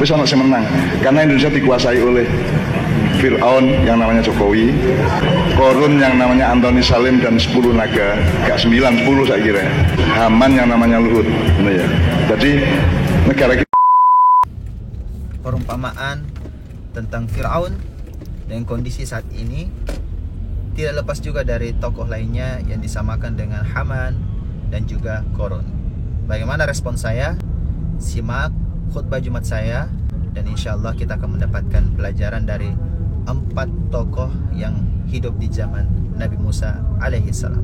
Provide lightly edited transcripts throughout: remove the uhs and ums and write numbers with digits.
Wis ono sing menang karena Indonesia dikuasai oleh Fir'aun yang namanya Jokowi, Korun yang namanya Antoni Salim dan 10 naga, gak 9, 10 saya kira, Haman yang namanya Luhut. Nah, ya. Jadi negara kita. Perumpamaan tentang Fir'aun dengan kondisi saat ini tidak lepas juga dari tokoh lainnya yang disamakan dengan Haman dan juga Korun. Bagaimana respon saya? Simak khutbah Jumat saya, dan insya Allah kita akan mendapatkan pelajaran dari 4 tokoh yang hidup di zaman Nabi Musa alaihissalam.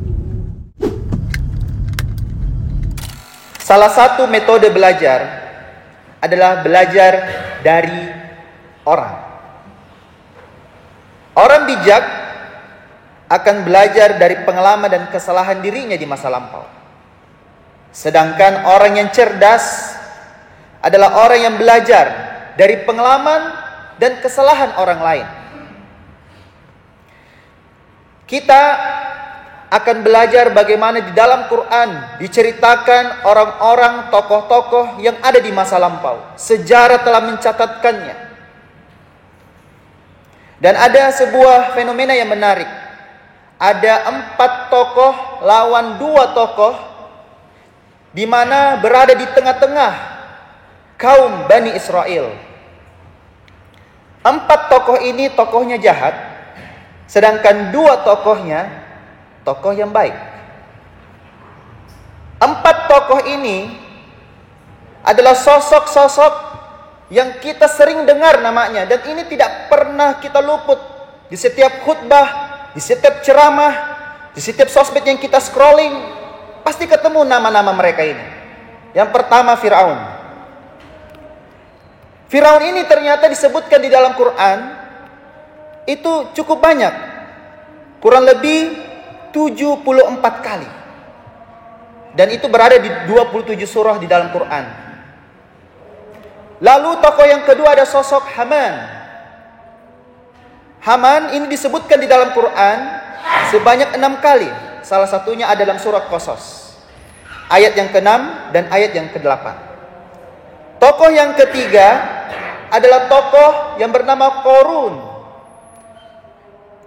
Salah satu metode belajar adalah belajar dari orang. Orang bijak akan belajar dari pengalaman dan kesalahan dirinya di masa lampau. Sedangkan orang yang cerdas adalah orang yang belajar dari pengalaman dan kesalahan orang lain. Kita akan belajar bagaimana di dalam Quran diceritakan orang-orang tokoh-tokoh yang ada di masa lampau. Sejarah telah mencatatkannya. Dan ada sebuah fenomena yang menarik. Ada 4 tokoh lawan 2 tokoh, di mana berada di tengah-tengah kaum Bani Israel. 4 tokoh ini tokohnya jahat, sedangkan 2 tokohnya tokoh yang baik. 4 tokoh ini adalah sosok-sosok yang kita sering dengar namanya, dan ini tidak pernah kita luput di setiap khutbah, di setiap ceramah, di setiap sosmed yang kita scrolling, pasti ketemu nama-nama mereka ini. Yang pertama, Fir'aun. Fir'aun ini ternyata disebutkan di dalam Quran itu cukup banyak, kurang lebih 74 kali, dan itu berada di 27 surah di dalam Quran. Lalu tokoh yang kedua ada sosok Haman. Haman ini disebutkan di dalam Quran sebanyak 6 kali. Salah satunya ada dalam surah Qasas, ayat yang ke-6 dan ayat yang ke-8. Tokoh yang ketiga adalah tokoh yang bernama Korun.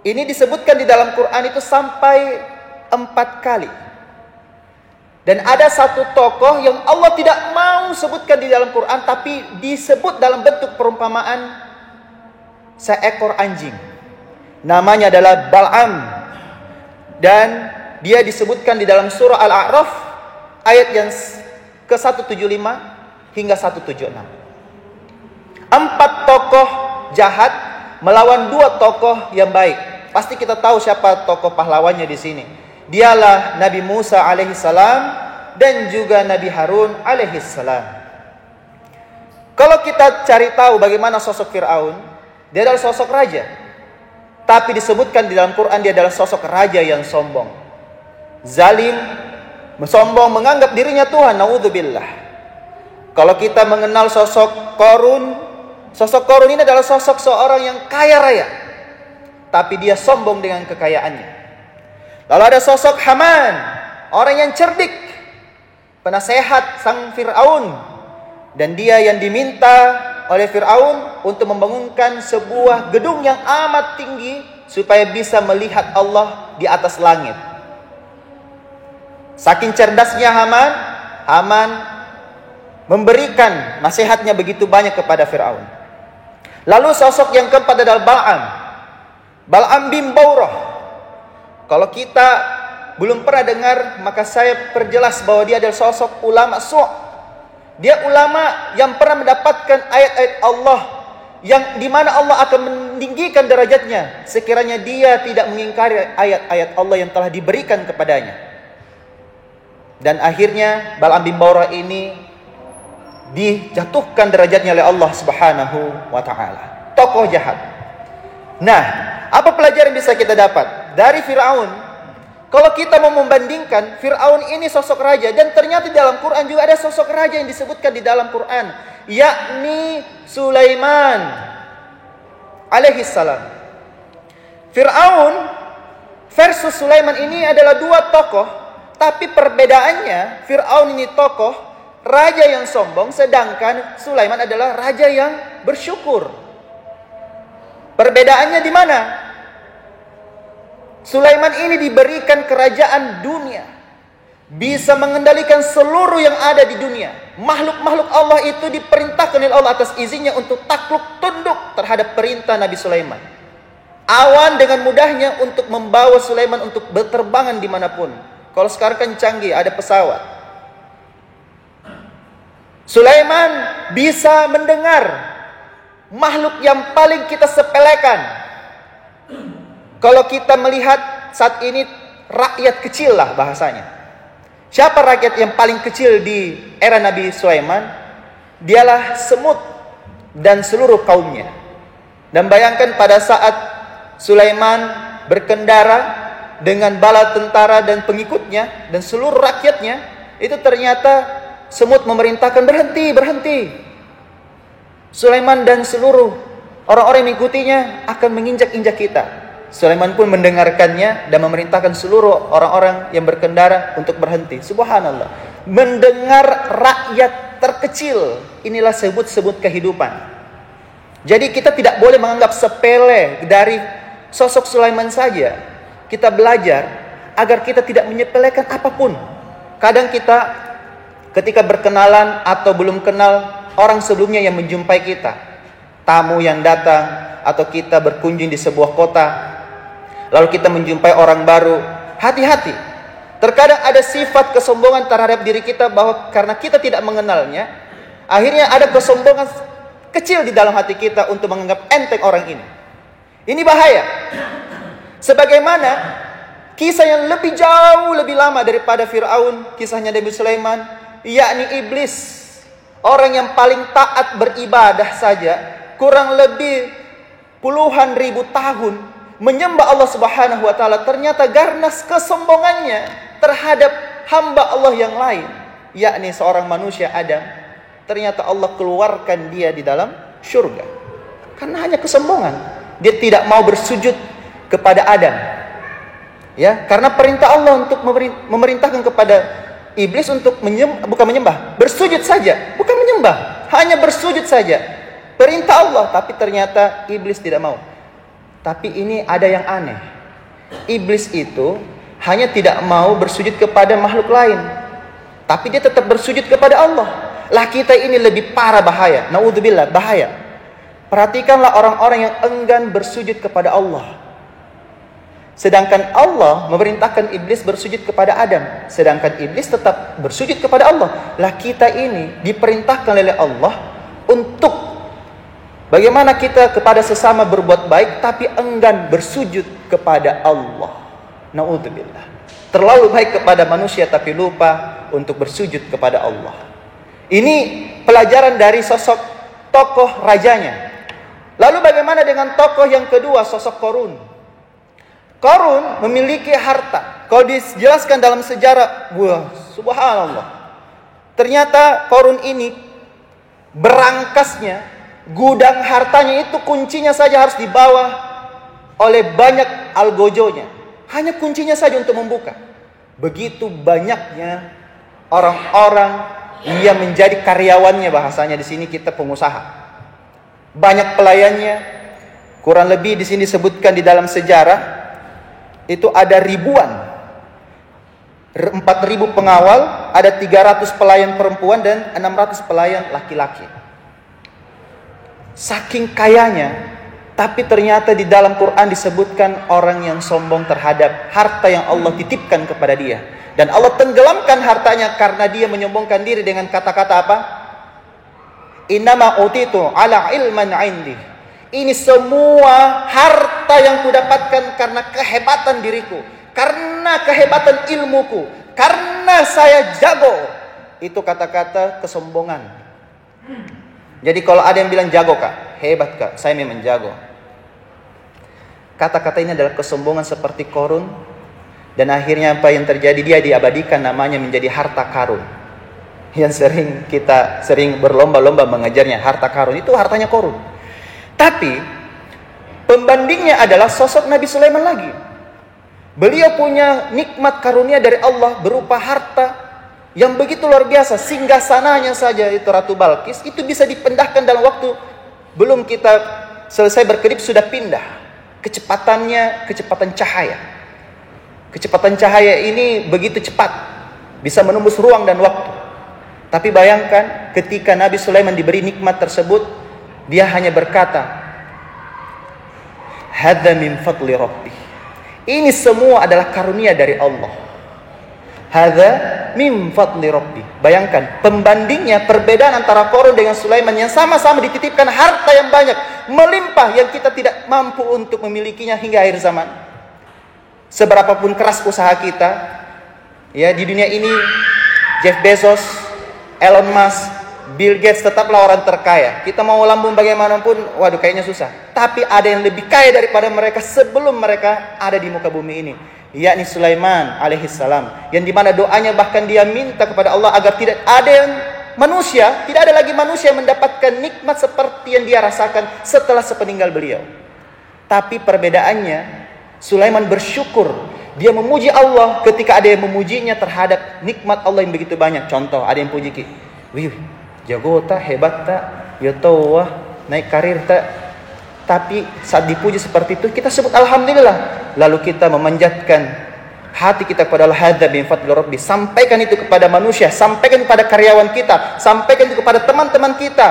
Ini disebutkan di dalam Quran itu sampai 4 kali. Dan ada satu tokoh yang Allah tidak mau sebutkan di dalam Quran, tapi disebut dalam bentuk perumpamaan seekor anjing. Namanya adalah Bal'am. Dan dia disebutkan di dalam surah Al-A'raf ayat yang ke-175 hingga 176. 4 tokoh jahat melawan 2 tokoh yang baik. Pasti kita tahu siapa tokoh pahlawannya di sini. Dialah Nabi Musa alaihissalam dan juga Nabi Harun alaihissalam. Kalau kita cari tahu bagaimana sosok Fir'aun, dia adalah sosok raja. Tapi disebutkan di dalam Quran dia adalah sosok raja yang sombong, zalim, sombong, menganggap dirinya Tuhan. Naudzubillah. Kalau kita mengenal sosok Korun ini adalah sosok seorang yang kaya raya, tapi dia sombong dengan kekayaannya. Lalu ada sosok Haman, orang yang cerdik, penasehat sang Fir'aun, dan dia yang diminta oleh Fir'aun untuk membangunkan sebuah gedung yang amat tinggi supaya bisa melihat Allah di atas langit. Saking cerdasnya Haman memberikan nasihatnya begitu banyak kepada Fir'aun. Lalu sosok yang keempat adalah Bal'am bin Baurah. Kalau kita belum pernah dengar, maka saya perjelas bahwa dia adalah sosok ulama Dia ulama yang pernah mendapatkan ayat-ayat Allah, yang dimana Allah akan meninggikan derajatnya sekiranya dia tidak mengingkari ayat-ayat Allah yang telah diberikan kepadanya. Dan akhirnya Bal'am bin Baurah ini dijatuhkan derajatnya oleh Allah Subhanahu wa ta'ala. Tokoh jahat. Nah, apa pelajaran bisa kita dapat dari Fir'aun? Kalau kita mau membandingkan, Fir'aun ini sosok raja, dan ternyata di dalam Quran juga ada sosok raja yang disebutkan di dalam Quran, yakni Sulaiman alaihissalam. Fir'aun versus Sulaiman ini adalah 2 tokoh, tapi perbedaannya Fir'aun ini tokoh, raja yang sombong, sedangkan Sulaiman adalah raja yang bersyukur. Perbedaannya di mana? Sulaiman ini diberikan kerajaan dunia, bisa mengendalikan seluruh yang ada di dunia. Makhluk-makhluk Allah itu diperintahkan oleh Allah atas izinnya untuk takluk tunduk terhadap perintah Nabi Sulaiman. Awan dengan mudahnya untuk membawa Sulaiman untuk berterbangan dimanapun. Kalau sekarang kan canggih, ada pesawat. Sulaiman bisa mendengar makhluk yang paling kita sepelekan. Kalau kita melihat saat ini rakyat kecil lah bahasanya. Siapa rakyat yang paling kecil di era Nabi Sulaiman? Dialah semut dan seluruh kaumnya. Dan bayangkan pada saat Sulaiman berkendara dengan bala tentara dan pengikutnya dan seluruh rakyatnya, itu ternyata semut memerintahkan berhenti. Sulaiman dan seluruh orang-orang yang mengikutinya akan menginjak-injak kita. Sulaiman pun mendengarkannya dan memerintahkan seluruh orang-orang yang berkendara untuk berhenti. Subhanallah. Mendengar rakyat terkecil, inilah sebut-sebut kehidupan. Jadi kita tidak boleh menganggap sepele dari sosok Sulaiman saja. Kita belajar agar kita tidak menyepelekan apapun. Kadang kita ketika berkenalan atau belum kenal orang sebelumnya yang menjumpai kita, tamu yang datang, atau kita berkunjung di sebuah kota, lalu kita menjumpai orang baru, hati-hati. Terkadang ada sifat kesombongan terhadap diri kita bahwa karena kita tidak mengenalnya, akhirnya ada kesombongan kecil di dalam hati kita untuk menganggap enteng orang ini. Ini bahaya. Sebagaimana kisah yang lebih jauh lebih lama daripada Fir'aun, kisahnya Nabi Sulaiman, yakni iblis. Orang yang paling taat beribadah saja, kurang lebih puluhan ribu tahun menyembah Allah Subhanahu wa taala, ternyata karena kesombongannya terhadap hamba Allah yang lain, yakni seorang manusia Adam, ternyata Allah keluarkan dia di dalam surga. Karena hanya kesombongan. Dia tidak mau bersujud kepada Adam. Ya, karena perintah Allah untuk memerintahkan kepada iblis untuk bukan menyembah, bersujud saja, bukan menyembah, hanya bersujud saja. Perintah Allah, tapi ternyata iblis tidak mau. Tapi ini ada yang aneh. Iblis itu hanya tidak mau bersujud kepada makhluk lain, tapi dia tetap bersujud kepada Allah. Lah kita ini lebih parah bahaya. Naudzubillah, bahaya. Perhatikanlah orang-orang yang enggan bersujud kepada Allah. Sedangkan Allah memerintahkan iblis bersujud kepada Adam, sedangkan iblis tetap bersujud kepada Allah. Lah kita ini diperintahkan oleh Allah untuk bagaimana kita kepada sesama berbuat baik, tapi enggan bersujud kepada Allah. Naudzubillah. Terlalu baik kepada manusia tapi lupa untuk bersujud kepada Allah. Ini pelajaran dari sosok tokoh rajanya. Lalu bagaimana dengan tokoh yang kedua, sosok Qarun? Qarun memiliki harta. Kalau dijelaskan dalam sejarah, wah, subhanallah. Ternyata Qarun ini berangkasnya, gudang hartanya itu kuncinya saja harus dibawa oleh banyak algojonya. Hanya kuncinya saja untuk membuka. Begitu banyaknya orang-orang yang menjadi karyawannya, bahasanya di sini kita pengusaha. Banyak pelayannya. Kurang lebih di sini disebutkan di dalam sejarah itu ada ribuan. 4.000 pengawal, ada 300 pelayan perempuan dan 600 pelayan laki-laki. Saking kayanya, tapi ternyata di dalam Quran disebutkan orang yang sombong terhadap harta yang Allah titipkan kepada dia. Dan Allah tenggelamkan hartanya karena dia menyombongkan diri dengan kata-kata apa? Innama utitu ala ilman indi. Ini semua harta yang kudapatkan karena kehebatan diriku, karena kehebatan ilmuku, karena saya jago. Itu kata-kata kesombongan. Jadi kalau ada yang bilang jago kak, hebat kak, saya memang jago. Kata-kata ini adalah kesombongan seperti Qarun. Dan akhirnya apa yang terjadi? Dia diabadikan namanya menjadi harta karun. Yang kita sering berlomba-lomba mengejarnya, harta karun. Itu hartanya Qarun. Tapi pembandingnya adalah sosok Nabi Sulaiman lagi. Beliau punya nikmat karunia dari Allah berupa harta yang begitu luar biasa, singgasananya saja itu Ratu Balkis itu bisa dipindahkan dalam waktu belum kita selesai berkedip sudah pindah. Kecepatannya kecepatan cahaya. Kecepatan cahaya ini begitu cepat, bisa menembus ruang dan waktu. Tapi bayangkan ketika Nabi Sulaiman diberi nikmat tersebut, dia hanya berkata, "Hadza min fadli Rabbi." Ini semua adalah karunia dari Allah. Hadza min fadli Rabbi. Bayangkan pembandingnya, perbedaan antara Qarun dengan Sulaiman yang sama-sama dititipkan harta yang banyak, melimpah yang kita tidak mampu untuk memilikinya hingga akhir zaman. Seberapapun keras usaha kita, ya di dunia ini Jeff Bezos, Elon Musk, Bill Gates tetaplah orang terkaya. Kita mau lambung bagaimanapun, waduh kayaknya susah. Tapi ada yang lebih kaya daripada mereka sebelum mereka ada di muka bumi ini, yakni Sulaiman alaihissalam, yang dimana doanya bahkan dia minta kepada Allah agar tidak ada yang manusia, tidak ada lagi manusia yang mendapatkan nikmat seperti yang dia rasakan setelah sepeninggal beliau. Tapi perbedaannya, Sulaiman bersyukur, dia memuji Allah ketika ada yang memujinya terhadap nikmat Allah yang begitu banyak. Contoh, ada yang puji ki, wih, jago tak, hebat tak, ya tahu wah, naik karir tak. Tapi saat dipuji seperti itu kita sebut alhamdulillah. Lalu kita memanjatkan hati kita kepada Allah, hadza min fadli Rabbi. Sampaikan itu kepada manusia, sampaikan kepada karyawan kita, sampaikan itu kepada teman-teman kita,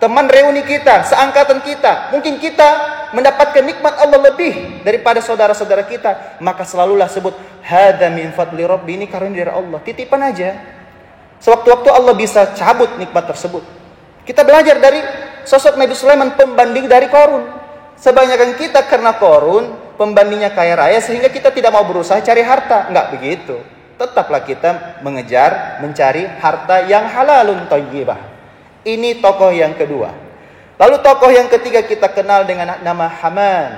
teman reuni kita, seangkatan kita. Mungkin kita mendapatkan nikmat Allah lebih daripada saudara-saudara kita, maka selalulah sebut hadza min fadli Rabbi, ini karunia dari Allah. Titipan aja. Sewaktu-waktu Allah bisa cabut nikmat tersebut. Kita belajar dari sosok Nabi Sulaiman, pembanding dari Qarun. Sebanyakan kita karena Qarun pembandingnya kaya raya sehingga kita tidak mau berusaha cari harta. Enggak begitu. Tetaplah kita mengejar, mencari harta yang halalun thayyibah. Ini tokoh yang kedua. Lalu tokoh yang ketiga kita kenal dengan nama Haman.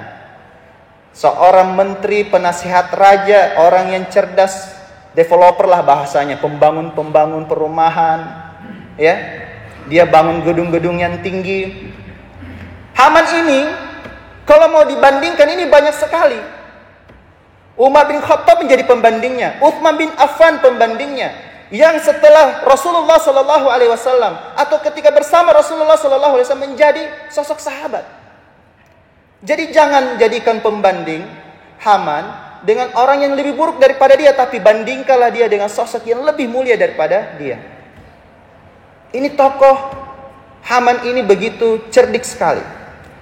Seorang menteri, penasihat raja, orang yang cerdas, developer lah bahasanya, pembangun perumahan, ya. Dia bangun gedung-gedung yang tinggi. Haman ini kalau mau dibandingkan ini banyak sekali. Umar bin Khattab menjadi pembandingnya, Utsman bin Affan pembandingnya, yang setelah Rasulullah Sallallahu Alaihi Wasallam atau ketika bersama Rasulullah Sallallahu Alaihi Wasallam menjadi sosok sahabat. Jadi jangan jadikan pembanding Haman dengan orang yang lebih buruk daripada dia, tapi bandingkanlah dia dengan sosok yang lebih mulia daripada dia. Ini tokoh Haman ini begitu cerdik sekali.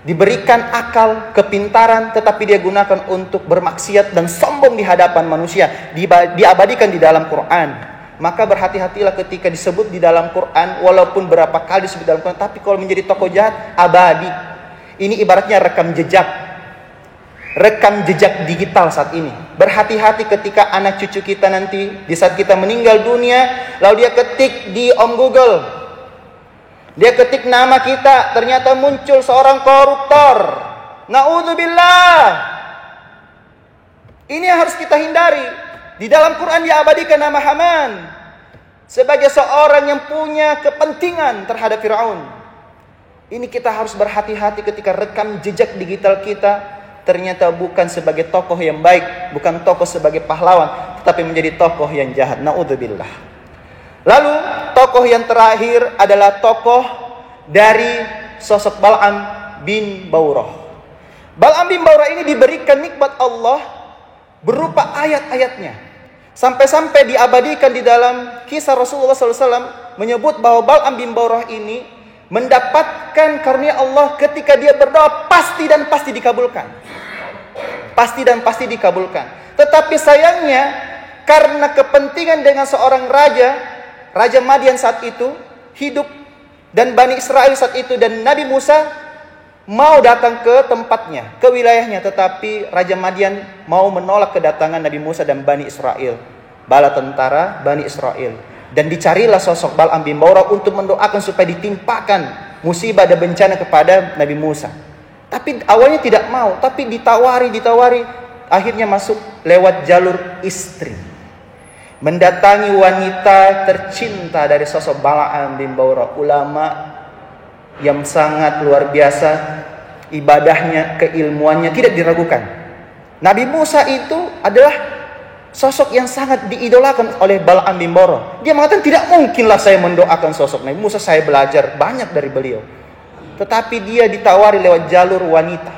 Diberikan akal, kepintaran, tetapi dia gunakan untuk bermaksiat dan sombong di hadapan manusia. Diabadikan di dalam Quran. Maka berhati-hatilah ketika disebut di dalam Quran, walaupun berapa kali disebut dalam Quran, tapi kalau menjadi tokoh jahat, abadi. Ini ibaratnya rekam jejak. Rekam jejak digital saat ini. Berhati-hati ketika anak cucu kita nanti, di saat kita meninggal dunia, lalu dia ketik di Google. Dia ketik nama kita, ternyata muncul seorang koruptor. Na'udzubillah. Ini yang harus kita hindari. Di dalam Quran diabadikan nama Haman sebagai seorang yang punya kepentingan terhadap Firaun. Ini kita harus berhati-hati ketika rekam jejak digital kita ternyata bukan sebagai tokoh yang baik, bukan tokoh sebagai pahlawan, tetapi menjadi tokoh yang jahat. Na'udzubillah. Lalu tokoh yang terakhir adalah tokoh dari sosok Bal'am bin Baurah. Bal'am bin Baurah ini diberikan nikmat Allah berupa ayat-ayatnya. Sampai-sampai diabadikan di dalam kisah Rasulullah SAW menyebut bahwa Bal'am bin Baurah ini mendapatkan karunia Allah ketika dia berdoa pasti dan pasti dikabulkan. Pasti dan pasti dikabulkan. Tetapi sayangnya karena kepentingan dengan seorang Raja Madian saat itu hidup, dan Bani Israel saat itu, dan Nabi Musa mau datang ke tempatnya, ke wilayahnya, tetapi Raja Madian mau menolak kedatangan Nabi Musa dan Bani Israel, bala tentara Bani Israel. Dan dicarilah sosok Bal'am bin Baurah untuk mendoakan supaya ditimpakan musibah dan bencana kepada Nabi Musa. Tapi awalnya tidak mau, tapi ditawari, akhirnya masuk lewat jalur istri. Mendatangi wanita tercinta dari sosok Bal'am bin Baurah, ulama yang sangat luar biasa, ibadahnya, keilmuannya tidak diragukan. Nabi Musa itu adalah Sosok yang sangat diidolakan oleh Bal'am bin Baro. Dia mengatakan tidak mungkinlah saya mendoakan sosok Nabi Musa. Saya belajar banyak dari beliau. Tetapi dia ditawari lewat jalur wanita.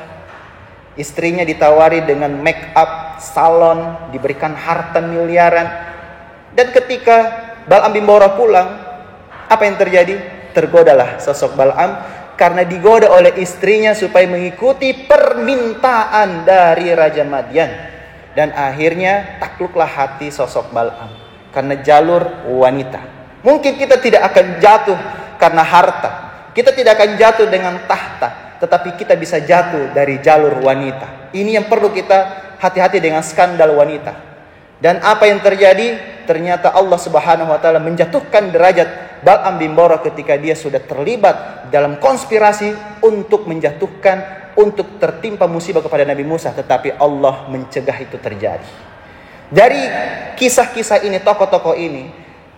Istrinya ditawari dengan make up, salon, diberikan harta miliaran. Dan ketika Bal'am bin Baro pulang, apa yang terjadi? Tergodalah sosok Bal'am karena digoda oleh istrinya supaya mengikuti permintaan dari Raja Madian. Dan akhirnya takluklah hati sosok Bal'am karena jalur wanita. Mungkin kita tidak akan jatuh karena harta, kita tidak akan jatuh dengan tahta, tetapi kita bisa jatuh dari jalur wanita. Ini yang perlu kita hati-hati dengan skandal wanita. Dan apa yang terjadi? Ternyata Allah Subhanahu wa taala menjatuhkan derajat Bal'am bin Baro ketika dia sudah terlibat dalam konspirasi untuk menjatuhkan, untuk tertimpa musibah kepada Nabi Musa, tetapi Allah mencegah itu terjadi. Dari kisah-kisah ini, tokoh-tokoh ini,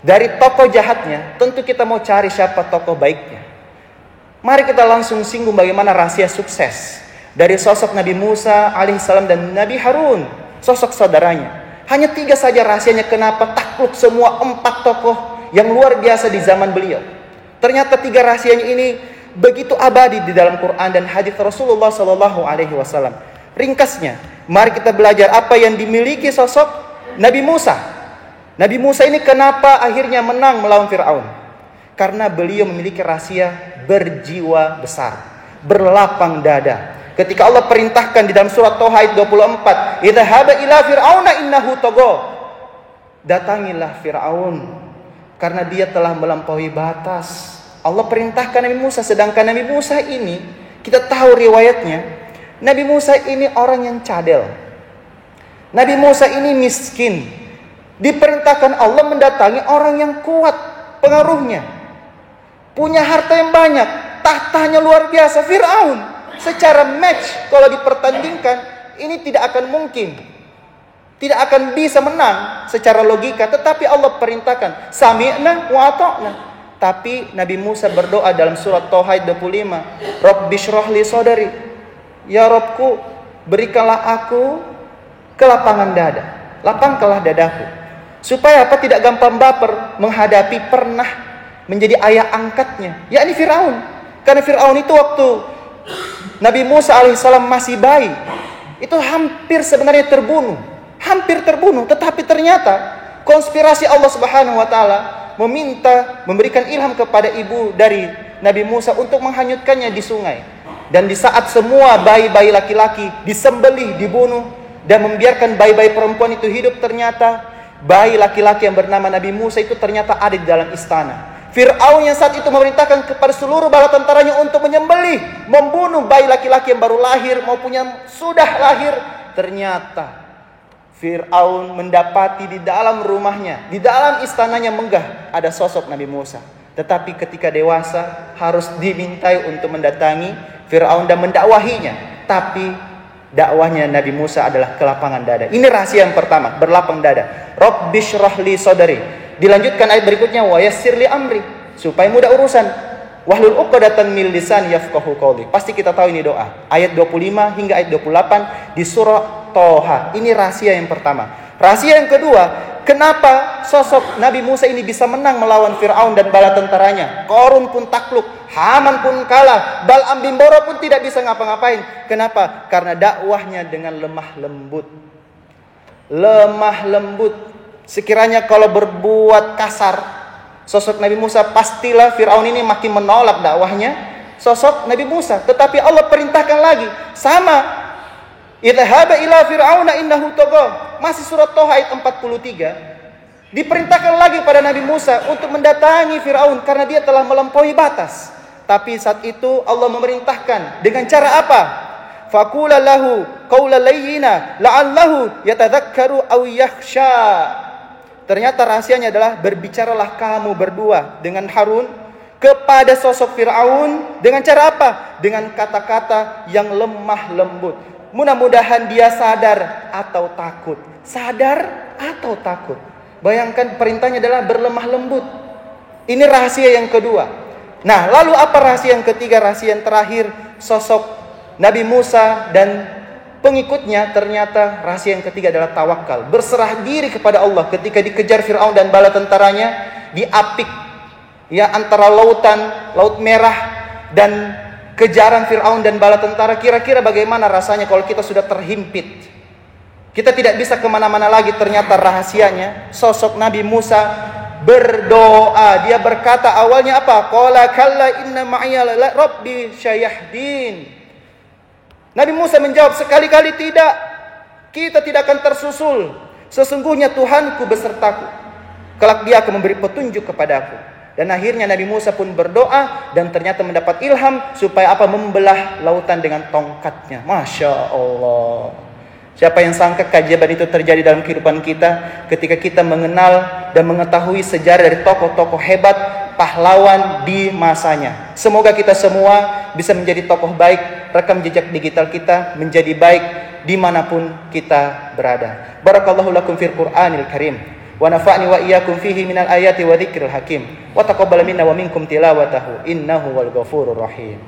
dari tokoh jahatnya, tentu kita mau cari siapa tokoh baiknya. Mari kita langsung singgung bagaimana rahasia sukses dari sosok Nabi Musa alaihissalam dan Nabi Harun, sosok saudaranya. Hanya 3 saja rahasianya kenapa takluk semua 4 tokoh yang luar biasa di zaman beliau. Ternyata 3 rahasianya ini begitu abadi di dalam Quran dan hadis Rasulullah Sallallahu Alaihi Wasallam. Ringkasnya, mari kita belajar apa yang dimiliki sosok Nabi Musa. Nabi Musa ini kenapa akhirnya menang melawan Fir'aun? Karena beliau memiliki rahasia berjiwa besar, berlapang dada. Ketika Allah perintahkan di dalam surat Toha ayat 24, "Idhhaba ila fir'auna innahu tagha." Datangilah Fir'aun karena dia telah melampaui batas. Allah perintahkan Nabi Musa, sedangkan Nabi Musa ini kita tahu riwayatnya. Nabi Musa ini orang yang cadel. Nabi Musa ini miskin. Diperintahkan Allah mendatangi orang yang kuat pengaruhnya, punya harta yang banyak, tahtanya luar biasa, Fir'aun. Secara match kalau dipertandingkan ini tidak akan mungkin, tidak akan bisa menang secara logika. Tetapi Allah perintahkan, sami'na wa ata'na. Tapi Nabi Musa berdoa dalam surat Toha 25, Rabbi shrahli sodari, ya Robku, berikanlah aku kelapangan dada, lapangkanlah dadaku, supaya apa? Tidak gampang baper menghadapi pernah menjadi ayah angkatnya, yakni Fir'aun. Karena Fir'aun itu waktu Nabi Musa alaihissalam masih bayi, itu hampir sebenarnya terbunuh, tetapi ternyata konspirasi Allah Subhanahu wa taala memberikan ilham kepada ibu dari Nabi Musa untuk menghanyutkannya di sungai. Dan di saat semua bayi-bayi laki-laki disembelih, dibunuh, dan membiarkan bayi-bayi perempuan itu hidup, ternyata bayi laki-laki yang bernama Nabi Musa itu ternyata ada di dalam istana. Fir'aun yang saat itu memerintahkan kepada seluruh bala tentaranya untuk menyembelih, membunuh bayi laki-laki yang baru lahir maupun yang sudah lahir. Ternyata Fir'aun mendapati di dalam rumahnya, di dalam istananya megah ada sosok Nabi Musa. Tetapi ketika dewasa harus dimintai untuk mendatangi Fir'aun dan mendakwahinya. Tapi dakwahnya Nabi Musa adalah kelapangan dada. Ini rahasia yang pertama, berlapang dada. Rabbi shrahli sodari. Dilanjutkan ayat berikutnya, wa yassir li amri, supaya mudah urusan. Wahlul 'uqdatan min lisani yafqahu qawli. Pasti kita tahu ini doa. Ayat 25 hingga ayat 28 di surah Toha. Ini rahasia yang pertama. Rahasia yang kedua, kenapa sosok Nabi Musa ini bisa menang melawan Fir'aun dan bala tentaranya? Qarun pun takluk, Haman pun kalah, Bal'am bin Baro pun tidak bisa ngapa-ngapain. Kenapa? Karena dakwahnya dengan lemah lembut. Lemah lembut. Sekiranya kalau berbuat kasar, sosok Nabi Musa, pastilah Fir'aun ini makin menolak dakwahnya sosok Nabi Musa. Tetapi Allah perintahkan lagi, sama, idhhaba ila fir'auna innahu tagha. Masih surat Toha ayat 43. Diperintahkan lagi pada Nabi Musa untuk mendatangi Fir'aun karena dia telah melampaui batas. Tapi saat itu Allah memerintahkan dengan cara apa? Faqula lahu qawlan layyina la'allahu yatadhakkaru aw yakhsha. Ternyata rahasianya adalah berbicaralah kamu berdua dengan Harun kepada sosok Fir'aun dengan cara apa? Dengan kata-kata yang lemah lembut. Mudah-mudahan dia sadar atau takut. Sadar atau takut. Bayangkan perintahnya adalah berlemah lembut. Ini rahasia yang kedua. Nah, lalu apa rahasia yang ketiga, rahasia yang terakhir? Sosok Nabi Musa dan pengikutnya, ternyata rahasia yang ketiga adalah tawakal. Berserah diri kepada Allah ketika dikejar Fir'aun dan bala tentaranya di apik ya antara Laut Merah dan kejaran Fir'aun dan bala tentara. Kira-kira bagaimana rasanya kalau kita sudah terhimpit, kita tidak bisa kemana-mana lagi. Ternyata rahasianya sosok Nabi Musa berdoa. Dia berkata awalnya apa? Qala kalla inna ma'iya rabbi sayahdin. Nabi Musa menjawab, sekali-kali tidak. Kita tidak akan tersusul. Sesungguhnya Tuhanku besertaku. Kelak dia akan memberi petunjuk kepadaku. Dan akhirnya Nabi Musa pun berdoa dan ternyata mendapat ilham supaya apa? Membelah lautan dengan tongkatnya. Masya Allah. Siapa yang sangka keajaiban itu terjadi dalam kehidupan kita ketika kita mengenal dan mengetahui sejarah dari tokoh-tokoh hebat, pahlawan di masanya. Semoga kita semua bisa menjadi tokoh baik, rekam jejak digital kita menjadi baik dimanapun kita berada. Barakallahu lakum fil Qur'anil Karim, wa nafa'ni wa iyyakum fihi minal ayati wa dzikril hakim, wa taqabbal minna wa minkum tilawatahu innahu wal ghafurur rahim.